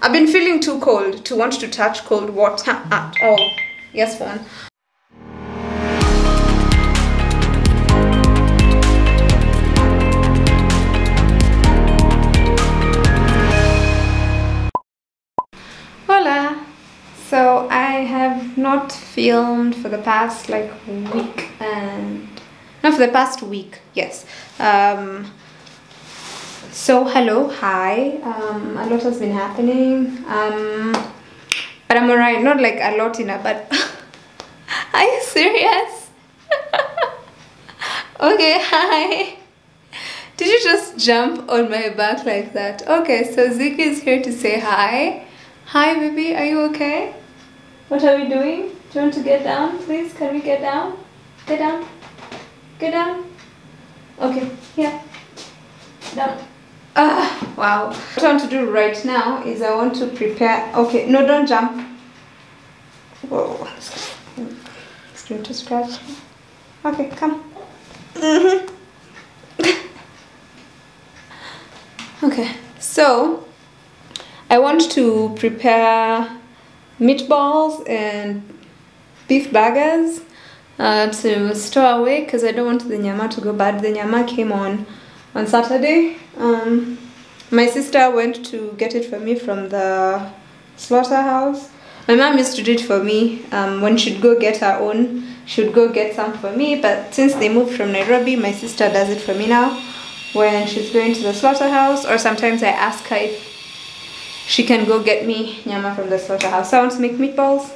I've been feeling too cold to want to touch cold water at all. Yes, phone. Hola. So I have not filmed for the past like week and not for the past week. Yes. So hello, hi. A lot has been happening. But I'm alright. Not like a lot in a but. Are you serious? Okay, hi. Did you just jump on my back like that? Okay, so Ziki is here to say hi. Hi, baby. Are you okay? What are we doing? Do you want to get down, please? Can we get down? Get down. Get down. Okay, here. Down. Wow. What I want to do right now is I want to prepare. Okay, no, don't jump. Whoa. It's going to scratch. Okay, come. Okay, so I want to prepare meatballs and beef burgers to store away because I don't want the nyama to go bad. The nyama came on Saturday. My sister went to get it for me from the slaughterhouse. My mom used to do it for me when she'd go get her own. She would go get some for me, but since they moved from Nairobi, my sister does it for me now when she's going to the slaughterhouse, or sometimes I ask her if she can go get me nyama from the slaughterhouse. So I want to make meatballs,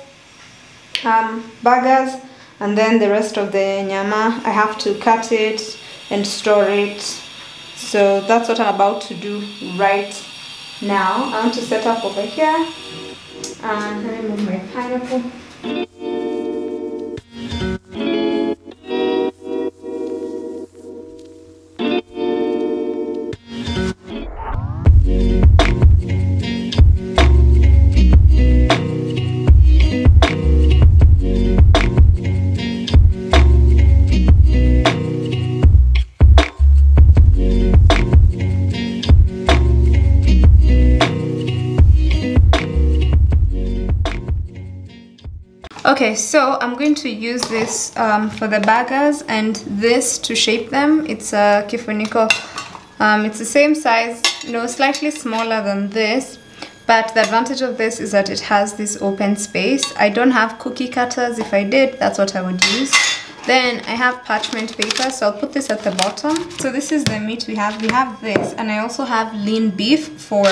burgers, and then the rest of the nyama I have to cut it and store it. So that's what I'm about to do right now. I want to set up over here and let me move my pineapple. Okay, so I'm going to use this for the burgers and this to shape them. It's a kifuniko. It's the same size, no, slightly smaller than this, but the advantage of this is that it has this open space. I don't have cookie cutters. If I did, that's what I would use. Then I have parchment paper, so I'll put this at the bottom. So this is the meat we have. We have this, and I also have lean beef for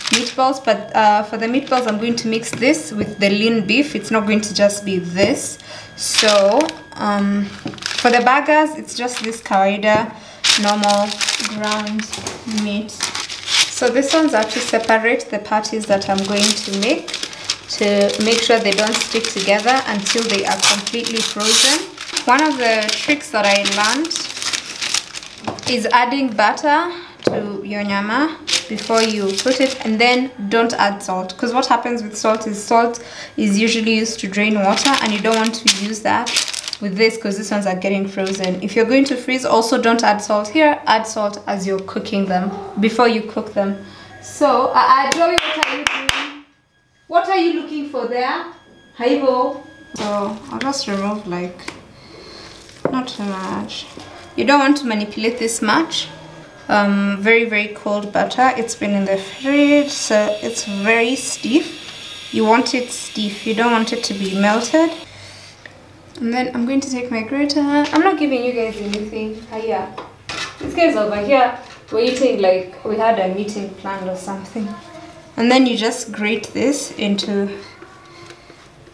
meatballs, but for the meatballs I'm going to mix this with the lean beef. It's not going to just be this. So for the burgers, it's just this kawaida normal ground meat. So this one's are to separate the patties that I'm going to make sure they don't stick together until they are completely frozen. One of the tricks that I learned is adding butter to your nyama before you put it, and then don't add salt, because what happens with salt is usually used to drain water, and you don't want to use that with this because these ones are getting frozen. If you're going to freeze, also don't add salt here. Add salt as you're cooking them, before you cook them. So Joey, what are you doing? What are you looking for there? Haibo. So I'll just remove like not too much. You don't want to manipulate this much. Very cold butter. It's been in the fridge, so it's very stiff. You want it stiff, you don't want it to be melted. And then I'm going to take my grater. I'm not giving you guys anything. Yeah, these guys over here were eating like we had a meeting planned or something. And then you just grate this into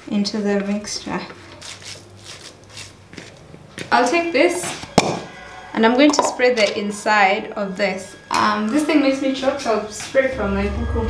the mixture. I'll take this and I'm going to spray the inside of this. This thing makes me choke, so I'll spray from my buku.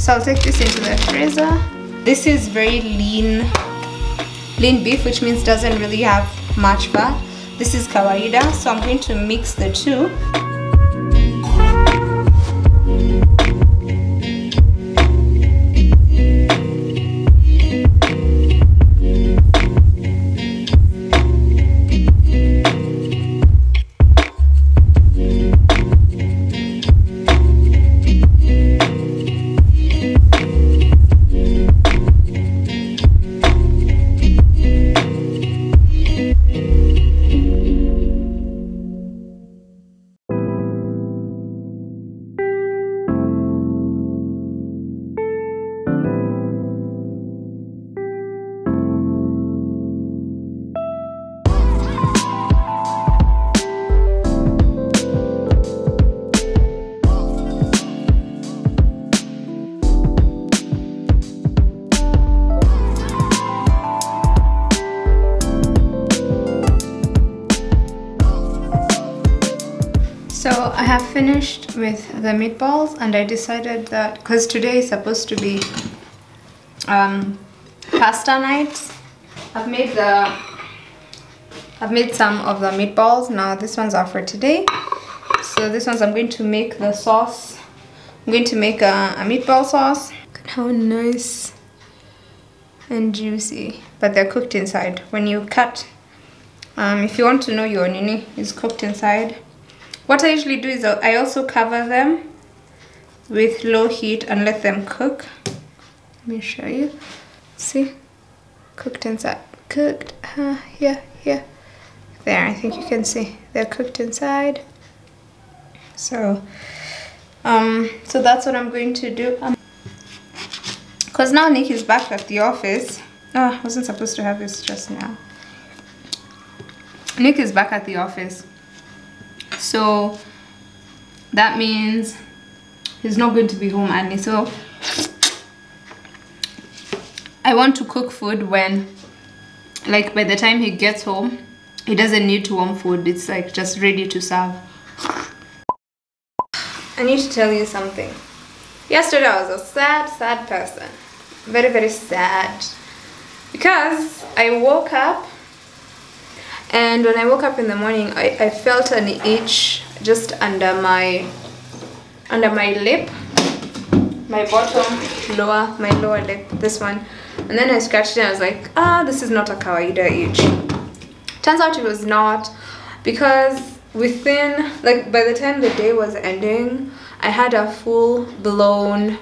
So I'll take this into the freezer. This is very lean beef, which means doesn't really have much fat. This is kawaida, so I'm going to mix the two. So I have finished with the meatballs, and I decided that because today is supposed to be pasta night, I've made some of the meatballs. Now this ones are for today. So this one's I'm going to make the sauce. I'm going to make a meatball sauce. Look at how nice and juicy, but they're cooked inside. When you cut, if you want to know your nini is cooked inside. What I usually do is I also cover them with low heat and let them cook. Let me show you. See? Cooked inside. Cooked. Here. There, I think you can see. They're cooked inside. So that's what I'm going to do. Because now Nick is back at the office. Oh, I wasn't supposed to have this just now. Nick is back at the office. So that means he's not going to be home early. So I want to cook food when, like, by the time he gets home, he doesn't need to warm food. It's like just ready to serve. I need to tell you something. Yesterday I was a sad person. Very, very sad. Because I woke up, and when I woke up in the morning, I felt an itch just under my lip, my lower lip, this one. And then I scratched it and I was like, this is not a kawaida itch. Turns out it was not, because within, like, by the time the day was ending, I had a full-blown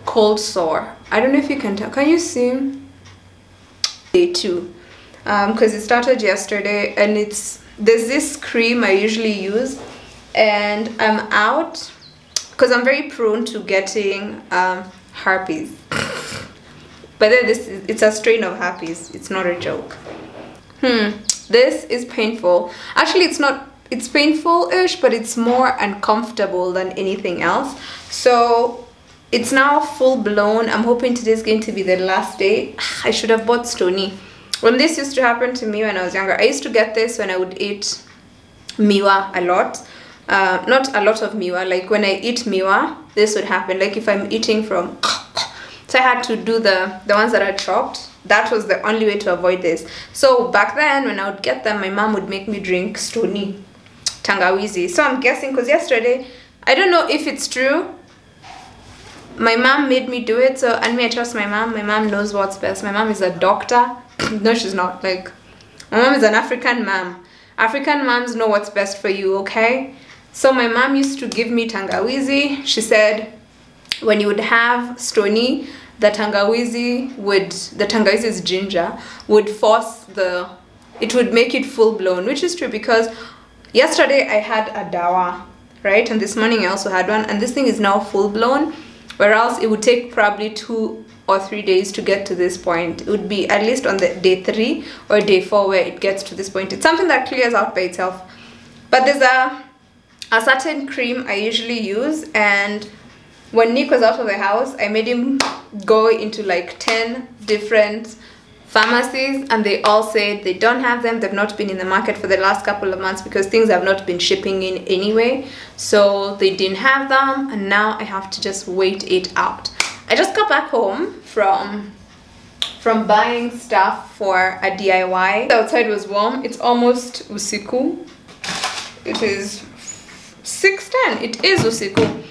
cold sore. I don't know if you can tell. Can you see? Day 2. Because it started yesterday, and there's this cream I usually use, and I'm out because I'm very prone to getting herpes. But then it's a strain of herpes. It's not a joke. This is painful. Actually, it's painful-ish, but it's more uncomfortable than anything else. So it's now full-blown. I'm hoping today's going to be the last day. I should have bought Stony. When this used to happen to me when I was younger, I used to get this when I would eat miwa a lot. Not a lot of miwa, like when I eat miwa, this would happen. Like if I'm eating from... So I had to do the ones that are chopped. That was the only way to avoid this. So back then, when I would get them, my mom would make me drink Stony, tangawizi. So I'm guessing, because yesterday, I don't know if it's true, my mom made me do it. So, and me, I trust my mom. My mom knows what's best. My mom is a doctor. No, she's not. Like, my mom is an African mom. African moms know what's best for you, okay? So my mom used to give me tangawizi. She said when you would have Stony, the tangawizi is ginger, would force it would make it full blown, which is true, because yesterday I had a dawa, right? And this morning I also had one, and this thing is now full blown, whereas it would take probably 2 or 3 days to get to this point. It would be at least on the day 3 or day 4 where it gets to this point. It's something that clears out by itself. But there's a certain cream I usually use, and when Nick was out of the house, I made him go into like 10 different pharmacies, and they all said they don't have them. They've not been in the market for the last couple of months because things have not been shipping in anyway, so they didn't have them, and now I have to just wait it out. I just got back home from buying stuff for a DIY. The outside was warm. It's almost usiku. It is 6:10. It is usiku.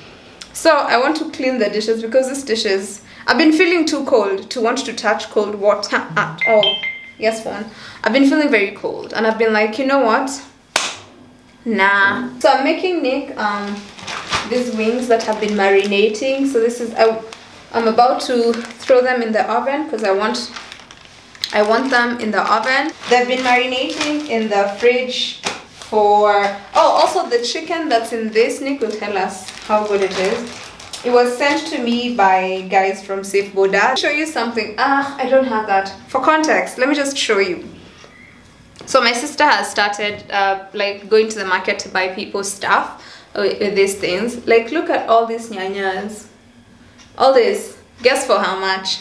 So I want to clean the dishes because these dishes, I've been feeling too cold to want to touch cold water at all. Yes, phone. I've been feeling very cold, and I've been like, you know what? Nah. So I'm making Nick these wings that have been marinating. So this is I'm about to throw them in the oven because I want them in the oven. They've been marinating in the fridge for, oh, also the chicken that's in this, Nick will tell us how good it is. It was sent to me by guys from Safe Boda. Show you something. I don't have that. For context, let me just show you. So my sister has started like going to the market to buy people's stuff with these things. Like, look at all these nyanyas. All this. Guess for how much?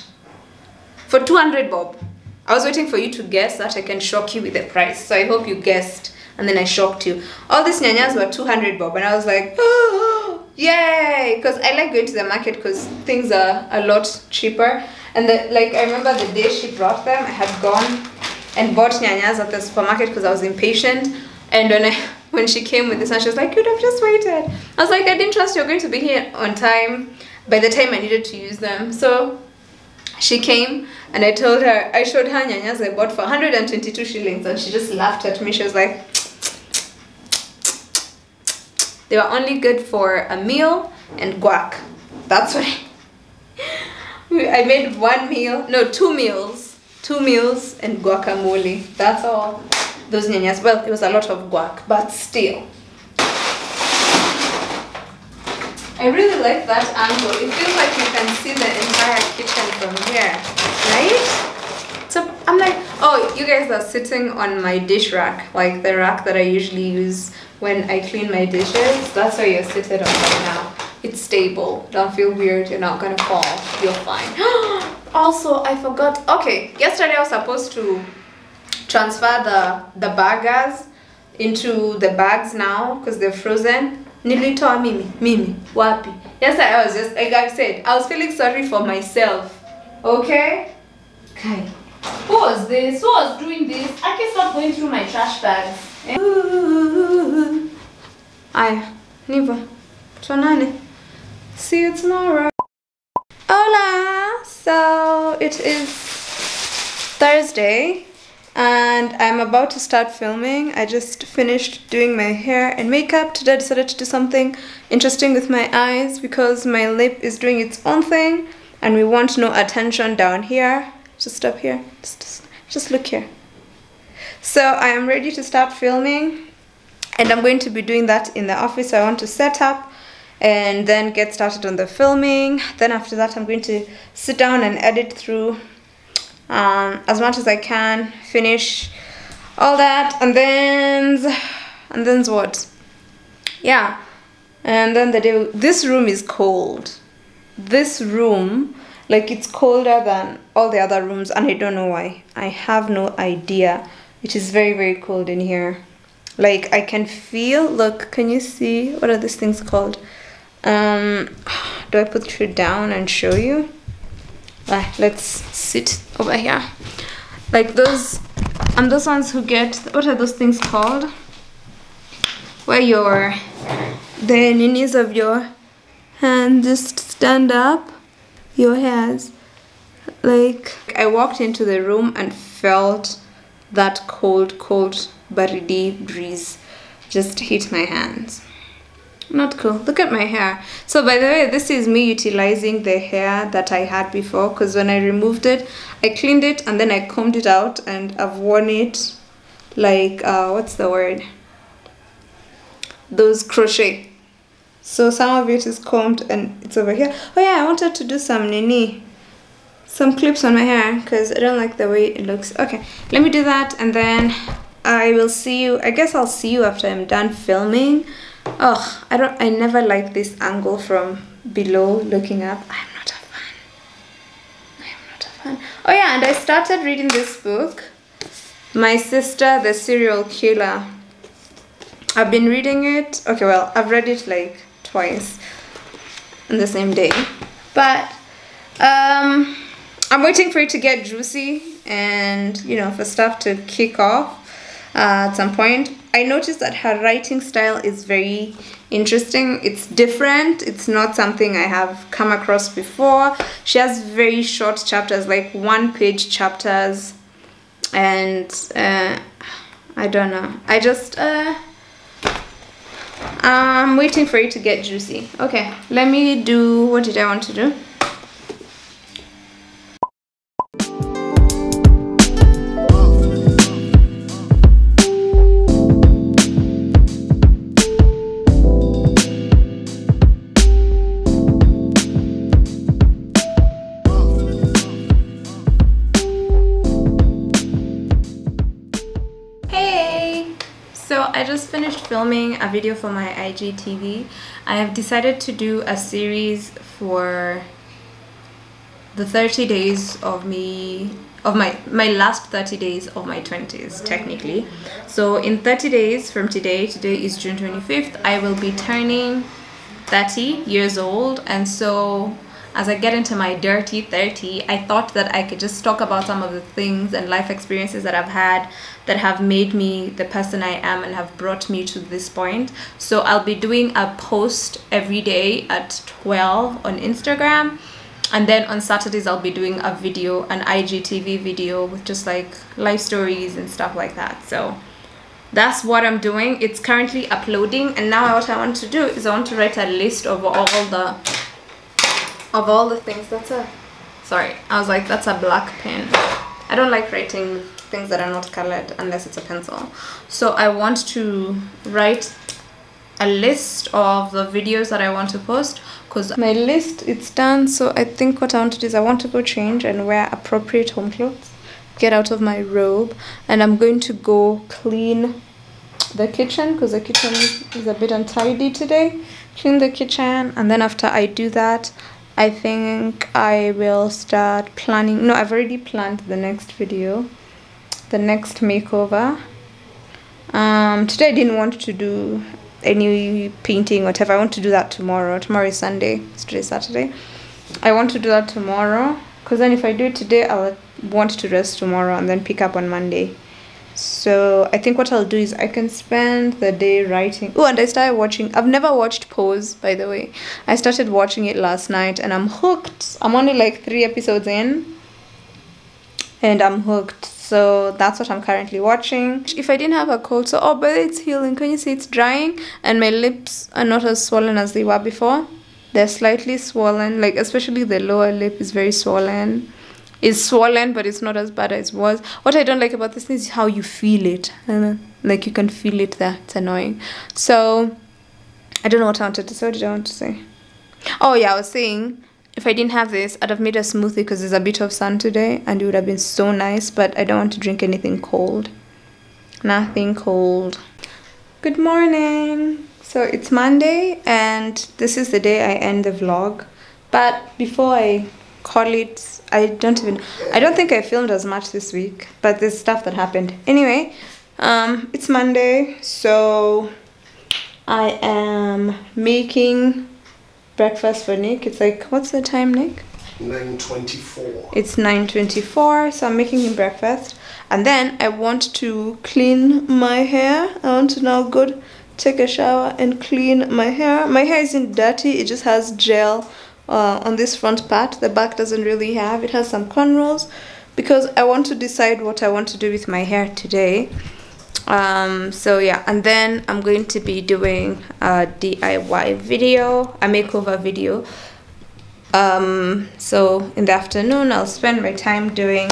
For 200 bob. I was waiting for you to guess that I can shock you with the price. So I hope you guessed, and then I shocked you. All these nyanyas were 200 bob, and I was like, oh, yay! Because I like going to the market because things are a lot cheaper. And like, I remember the day she brought them, I had gone and bought nyanyas at the supermarket because I was impatient. And when she came with this one, she was like, you'd have just waited. I was like, I didn't trust you're going to be here on time by the time I needed to use them. So she came, and I told her, I showed her nyanyas I bought for 122 shillings, and she just laughed at me. She was like, they were only good for a meal and guac. That's what I made one meal, no, two meals and guacamole. That's all. Those nyanyas, well, it was a lot of guac, but still. I really like that angle. It feels like you can see the entire kitchen from here, right? So I'm like, oh, you guys are sitting on my dish rack, like the rack that I usually use when I clean my dishes. That's where you're seated on right now. It's stable. Don't feel weird. You're not gonna fall. You're fine. Also, I forgot. Okay, yesterday I was supposed to transfer the burgers into the bags now because they're frozen. Nilitoa mimi wapi. Yesterday I was just, like I said, I was feeling sorry for myself. Okay? Okay. Who was this? Who was doing this? I can stop going through my trash bags. Aya, nivo. Tuonane. See you tomorrow. Hola! So it is Thursday and I'm about to start filming. I just finished doing my hair and makeup. Today I decided to do something interesting with my eyes because my lip is doing its own thing and we want no attention down here. Just up here. Just look here. So I am ready to start filming and I'm going to be doing that in the office. So I want to set up and then get started on the filming. Then after that I'm going to sit down and edit through as much as I can, finish all that, and then what? Yeah, and then the day. This room is cold. This room, like, it's colder than all the other rooms, and I don't know why. I have no idea. It is very, very cold in here. Like, I can feel. Look, can you see? What are these things called? Do I put you down and show you? Let's sit over here. Like those, and those ones who get, what are those things called? Where the knees of your hand just stand up, your hairs. Like, I walked into the room and felt that cold baridi breeze just hit my hands. Not cool. Look at my hair. So by the way, this is me utilizing the hair that I had before, because when I removed it, I cleaned it and then I combed it out and I've worn it like what's the word? Those crochet. So some of it is combed and it's over here. Oh yeah, I wanted to do some clips on my hair because I don't like the way it looks. Okay, let me do that and then I will see you. I guess I'll see you after I'm done filming. Oh, I never like this angle from below looking up. I am not a fan. Oh yeah, and I started reading this book, My Sister, the Serial Killer. I've been reading it. Okay, well, I've read it like twice in the same day. But I'm waiting for it to get juicy and, you know, for stuff to kick off at some point. I noticed that her writing style is very interesting. It's different. It's not something I have come across before. She has very short chapters, like 1-page chapters. And I don't know. I just I'm waiting for it to get juicy. Okay, let me do, what did I want to do? So I just finished filming a video for my IGTV. I have decided to do a series for the 30 days of my last 30 days of my 20s, technically. So in 30 days from today is June 25th, I will be turning 30 years old. And so as I get into my dirty 30, I thought that I could just talk about some of the things and life experiences that I've had that have made me the person I am and have brought me to this point. So I'll be doing a post every day at 12 on Instagram. And then on Saturdays, I'll be doing a video, an IGTV video with just like life stories and stuff like that. So that's what I'm doing. It's currently uploading. And now what I want to do is I want to write a list of all the things. Sorry, I was like, that's a black pen. I don't like writing things that are not colored unless it's a pencil. So I want to write a list of the videos that I want to post, because my list, it's done. So I think what I want to do is I want to go change and wear appropriate home clothes, get out of my robe, and I'm going to go clean the kitchen because the kitchen is a bit untidy today. Clean the kitchen, and then after I do that, I think I will start planning. No, I've already planned the next video, the next makeover. Today I didn't want to do any painting, whatever. I want to do that tomorrow. Tomorrow is Sunday. Today's Saturday. I want to do that tomorrow, because then if I do it today, I'll want to rest tomorrow and then pick up on Monday. So I think what I'll do is I can spend the day writing. Oh, and I started watching. I've never watched Pose, by the way. I started watching it last night and I'm hooked. I'm only like 3 episodes in and I'm hooked. So that's what I'm currently watching. If I didn't have a cold, so but it's healing. Can you see it's drying? And my lips are not as swollen as they were before. They're slightly swollen, like especially the lower lip is very swollen. It's swollen, but it's not as bad as it was. What I don't like about this is how you feel it. Like you can feel it there. It's annoying. So I don't know what I wanted to say. What did I want to say? Oh yeah, I was saying if I didn't have this, I'd have made a smoothie because there's a bit of sun today and it would have been so nice, but I don't want to drink anything cold. Nothing cold. Good morning. So it's Monday and this is the day I end the vlog. But before I call it, I don't think I filmed as much this week, but there's stuff that happened. Anyway, it's Monday, so I am making breakfast for Nick. It's like, what's the time, Nick? 9:24. It's 9:24, so I'm making him breakfast. And then I want to clean my hair. I want to now go take a shower and clean my hair. My hair isn't dirty, it just has gel on this front part. The back doesn't really have. It has some cornrows because I want to decide what I want to do with my hair today. So yeah, and then I'm going to be doing a DIY video, a makeover video. So in the afternoon I'll spend my time doing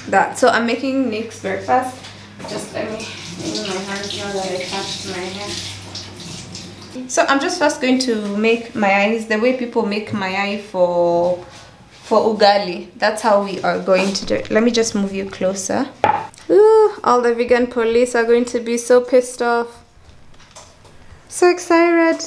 that. So I'm making Nick's breakfast. Just let me move my hands now that I touched my hair. So I'm just first going to make my eyes the way people make my eye for ugali. That's how we are going to do it. Let me just move you closer. Ooh, all the vegan police are going to be so pissed off. So excited.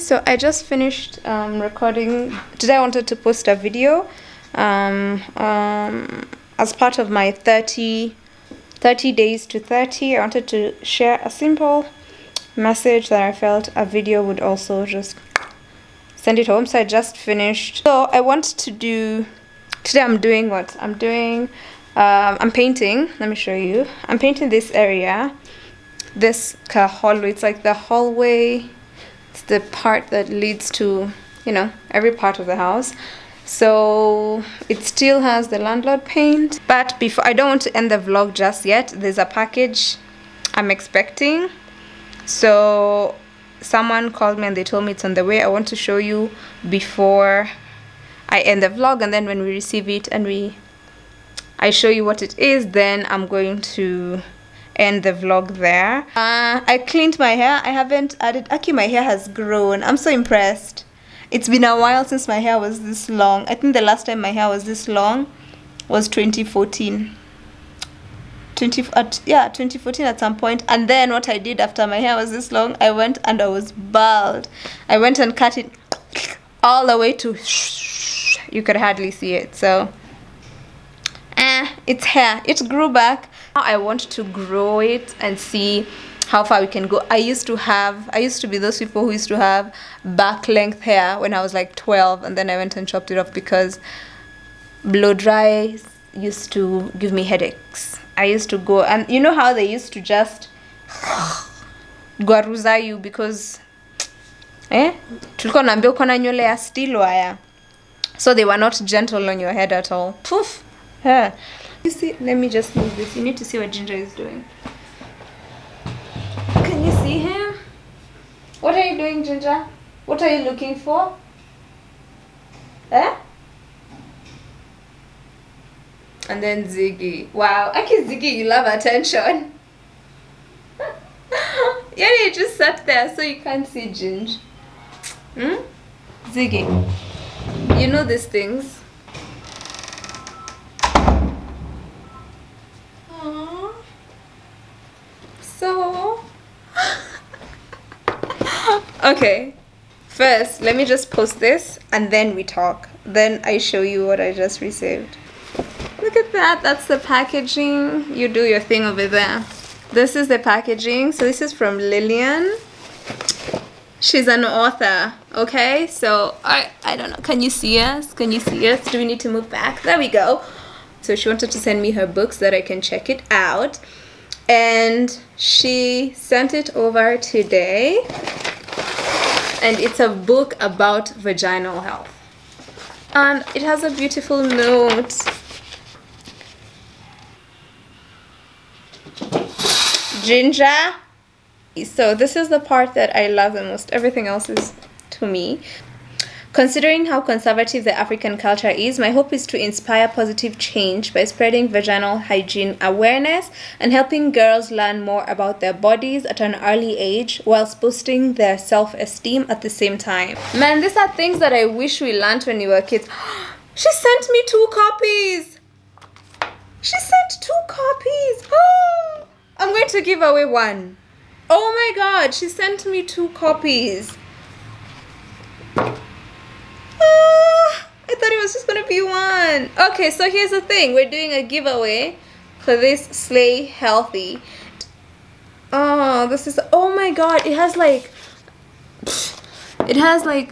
So I just finished recording. Today I wanted to post a video as part of my 30 days to 30. I wanted to share a simple message that I felt a video would also just send it home. So I just finished. So I want to do, today I'm doing what? I'm doing, I'm painting. Let me show you. I'm painting this area, this hallway. It's like the hallway. It's the part that leads to, you know, every part of the house. So it still has the landlord paint. But before, I don't want to end the vlog just yet. There's a package I'm expecting. So someone called me and they told me it's on the way. I want to show you before I end the vlog, and then when we receive it and I show you what it is, then I'm going to end the vlog there. I cleaned my hair. I haven't added, actually my hair has grown. I'm so impressed. It's been a while since my hair was this long. I think the last time my hair was this long was 2014. 2014 at some point. And then what I did after my hair was this long, I went and I was bald. I went and cut it all the way to, you could hardly see it. So it's hair. It grew back. Now I want to grow it and see how far we can go. I used to be those people who used to have back length hair when I was like 12, and then I went and chopped it off because blow dry used to give me headaches. I used to go, and you know how they used to just gwaruza you because tulikuwa naambia uko na nywele ya still wire, so they were not gentle on your head at all. Poof. Yeah. You see, let me just move this. You need to see what Ginger is doing. Can you see him? What are you doing, Ginger? What are you looking for? And then Ziggy. Wow, okay, Ziggy, you love attention. Yeah, you just sat there so you can't see Ginger. Ziggy, you know these things. So okay, first let me just post this and then we talk, then I show you what I just received. Look at that. That's the packaging. You do your thing over there. This is the packaging. So this is from Lillian. She's an author. Okay, so I don't know, can you see us? Can you see us? Do we need to move back? There we go. So she wanted to send me her books so that I can check it out, and she sent it over today, and it's a book about vaginal health, and it has a beautiful note. Ginger. So this is the part that I love the most. Everything else is to me. Considering how conservative the African culture is, my hope is to inspire positive change by spreading vaginal hygiene awareness and helping girls learn more about their bodies at an early age, whilst boosting their self-esteem at the same time. Man, these are things that I wish we learned when we were kids. She sent me 2 copies. She sent 2 copies. Oh, I'm going to give away 1. Oh my god, she sent me 2 copies. I thought it was just gonna be 1. Okay, so here's the thing. We're doing a giveaway for this Slay Healthy. Oh, this is, oh my god, it has like,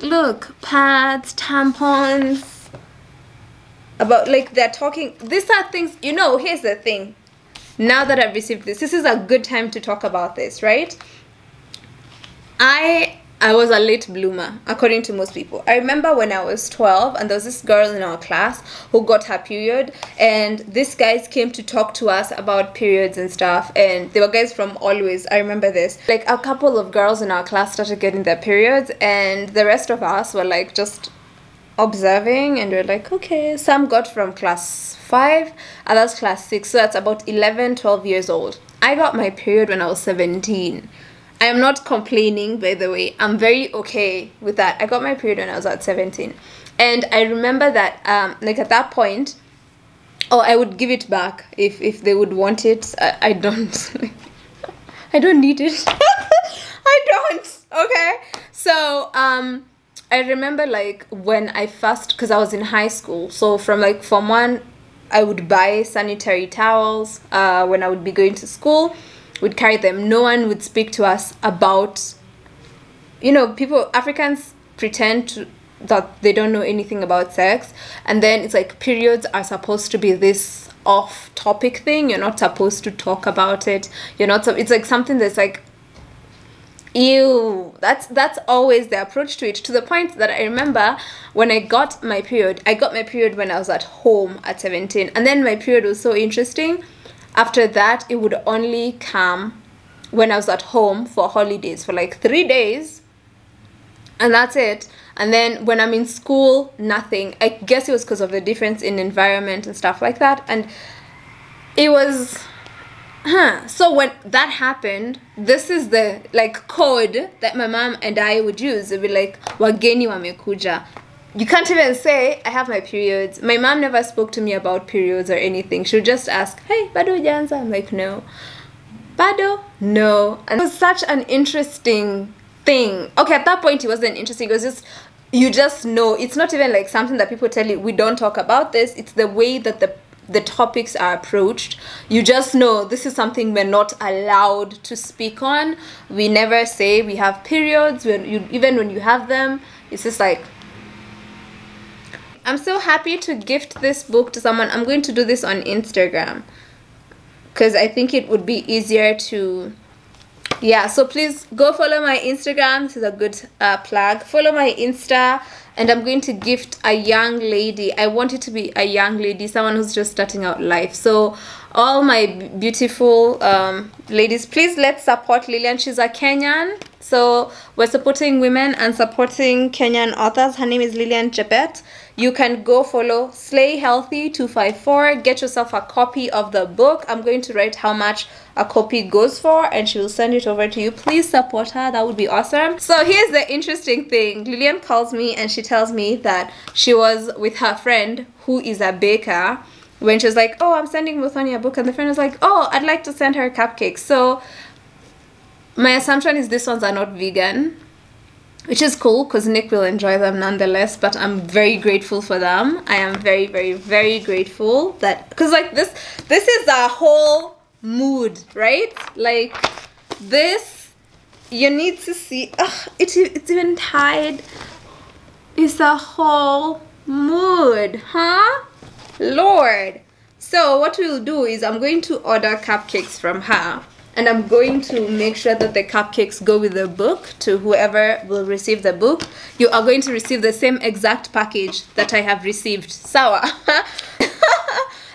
look, pads, tampons, about, like, they're talking, these are things, you know. Here's the thing. Now that I've received this is a good time to talk about this, right? I was a late bloomer, according to most people. I remember when I was 12 and there was this girl in our class who got her period, and these guys came to talk to us about periods and stuff, and they were guys from Always. I remember this. Like, a couple of girls in our class started getting their periods, and the rest of us were like just observing, and we're like, okay. Some got from class 5, others class 6, so that's about 11, 12 years old. I got my period when I was 17. I am not complaining, by the way. I'm very okay with that. I got my period when I was at 17. And I remember that, like, at that point, oh, I would give it back if they would want it. I don't. I don't need it. I don't. Okay. So I remember like when I first, because I was in high school, so from like Form 1 I would buy sanitary towels when I would be going to school. We'd carry them. No one would speak to us about, you know, Africans pretend that they don't know anything about sex, and then it's like periods are supposed to be this off-topic thing. You're not supposed to talk about it. You're not, it's like something that's like, ew. That's always the approach to it, to the point that I remember when I got my period when I was at home at 17, and then my period was so interesting. After that, it would only come when I was at home for holidays for like 3 days, and that's it. And then when I'm in school, nothing. I guess it was because of the difference in environment and stuff like that. And it was so when that happened, this is the like code that my mom and I would use. It'd be like, wageni wamekuja. You can't even say I have my periods. My mom never spoke to me about periods or anything. She would just ask, hey, bado hujaanza? I'm like, no. Bado? No. And it was such an interesting thing. Okay, at that point it wasn't interesting. It was just, you just know. It's not even like something that people tell you, we don't talk about this. It's the way that the topics are approached. You just know this is something we're not allowed to speak on. We never say we have periods. Even when you have them, it's just like, I'm so happy to gift this book to someone. I'm going to do this on Instagram because I think it would be easier to, yeah. So please go follow my Instagram. This is a good plug. Follow my Insta. And I'm going to gift a young lady. I want it to be a young lady, someone who's just starting out life. So all my beautiful ladies, please let's support Lillian. She's a Kenyan. So we're supporting women and supporting Kenyan authors. Her name is Lillian Chebet. You can go follow Slay Healthy 254. Get yourself a copy of the book. I'm going to write how much a copy goes for, and she will send it over to you. Please support her. That would be awesome. So here's the interesting thing. Lillian calls me and she tells me that she was with her friend who is a baker when she was like, oh, I'm sending Muthoni a book, and the friend was like, oh, I'd like to send her cupcakes. So my assumption is these ones are not vegan, which is cool because Nick will enjoy them nonetheless, but I'm very grateful for them. I am very, very, very grateful that, because like this is a whole mood, right? Like this, you need to see, it's even tied. It's a whole mood, huh? Lord. So what we'll do is I'm going to order cupcakes from her, and I'm going to make sure that the cupcakes go with the book to whoever will receive the book. You are going to receive the same exact package that I have received. Sawa.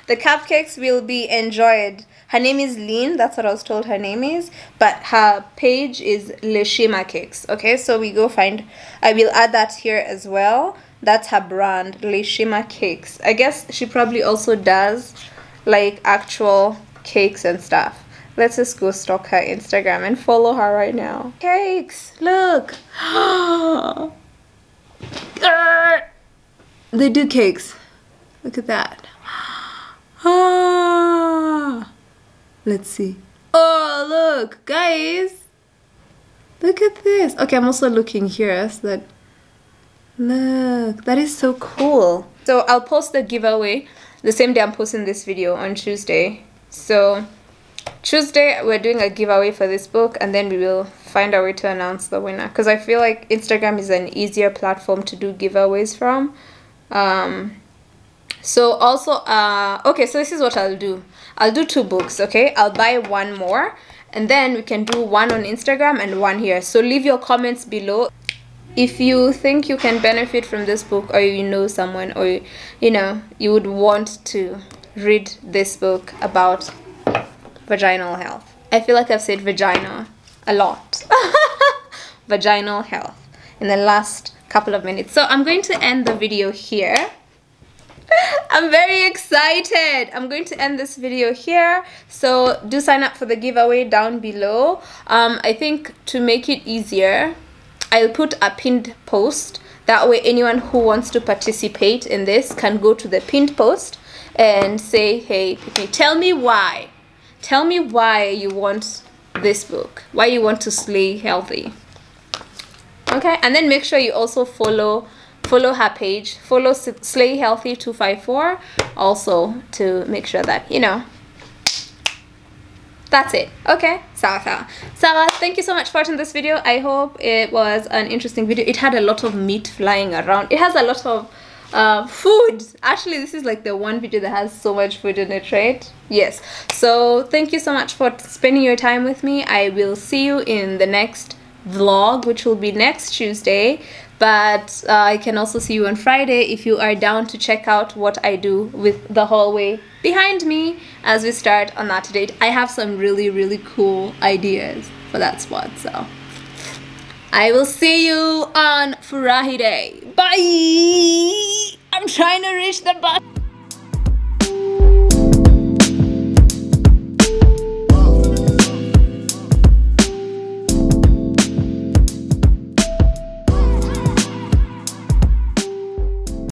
The cupcakes will be enjoyed. Her name is Lean, that's what I was told her name is, but her page is Leshima Cakes. Okay, so we go find, I will add that here as well. That's her brand, Leshima Cakes. I guess she probably also does like actual cakes and stuff. Let's just go stalk her Instagram and follow her right now. Cakes, look. They do cakes. Look at that. Let's see. Oh, look, guys. Look at this. Okay, I'm also looking here so that, look, that is so cool. So I'll post the giveaway the same day I'm posting this video, on Tuesday. So Tuesday we're doing a giveaway for this book, and then we will find a way to announce the winner, because I feel like Instagram is an easier platform to do giveaways from. So also okay, so this is what I'll do. I'll do 2 books, okay? I'll buy 1 more, and then we can do 1 on Instagram and 1 here. So leave your comments below if you think you can benefit from this book, or you know someone, or you know you would want to read this book about vaginal health. I feel like I've said vagina a lot. Vaginal health in the last couple of minutes. So I'm going to end the video here. I'm very excited. I'm going to end this video here. So do sign up for the giveaway down below. I think to make it easier, I'll put a pinned post. That way anyone who wants to participate in this can go to the pinned post and say, hey, tell me why. Tell me why you want this book. Why you want to slay healthy. Okay, and then make sure you also follow her page, follow Slay Healthy 254 also, to make sure that, you know, that's it. Okay, sawa. Thank you so much for watching this video. I hope it was an interesting video. It had a lot of meat flying around. It has a lot of food. Actually, this is like the one video that has so much food in it, right? Yes. So thank you so much for spending your time with me. I will see you in the next vlog, which will be next Tuesday, but I can also see you on Friday if you are down to check out what I do with the hallway behind me as we start on that date. I have some really cool ideas for that spot, so I will see you on Friday. Bye. I'm trying to reach the button.